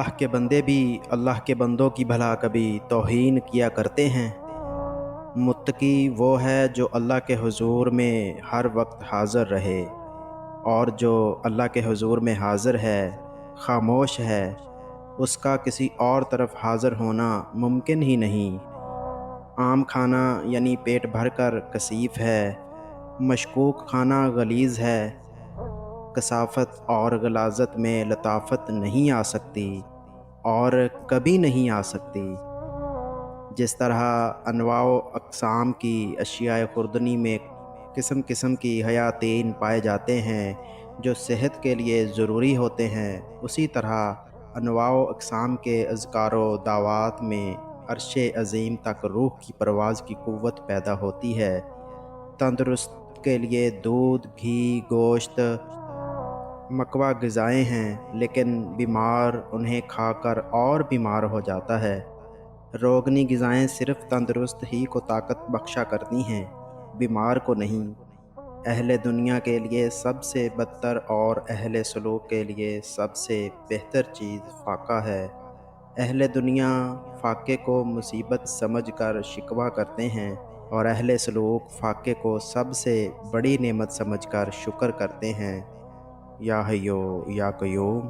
अल्लाह के बंदे भी अल्लाह के बंदों की भला कभी तौहीन किया करते हैं। मुत्तकी वो है जो अल्लाह के हुजूर में हर वक्त हाज़िर रहे, और जो अल्लाह के हुजूर में हाज़िर है, खामोश है, उसका किसी और तरफ हाज़िर होना मुमकिन ही नहीं। आम खाना यानी पेट भर कर कसीफ है, मशकूक खाना गलीज़ है। कसाफत और गलाज़त में लताफ़त नहीं आ सकती और कभी नहीं आ सकती। जिस तरह अनवाओ अक़साम की अशियाए खुर्दनी में किस्म किस्म की हयातीन पाए जाते हैं जो सेहत के लिए ज़रूरी होते हैं, उसी तरह अनवाओ अक़साम के अज़कारो दावात में अर्शे अज़ीम तक रूह की परवाज़ की क़ुव्वत पैदा होती है। तंदुरुस्त के लिए दूध, घी, गोश्त, मकवा ग़िज़ाएँ हैं, लेकिन बीमार उन्हें खाकर और बीमार हो जाता है। रोगनी ग़िज़ाएँ सिर्फ़ तंदुरुस्त ही को ताकत बख्शा करती हैं, बीमार को नहीं। अहले दुनिया के लिए सबसे बदतर और अहले सलूक के लिए सबसे बेहतर चीज़ फ़ाक़ा है। अहले दुनिया फ़ाक़े को मुसीबत समझकर शिकवा करते हैं, और अहले सलूक फ़ाक़े को सबसे बड़ी नेमत समझकर शुक्र करते हैं। या हय्यो या क़य्यूम।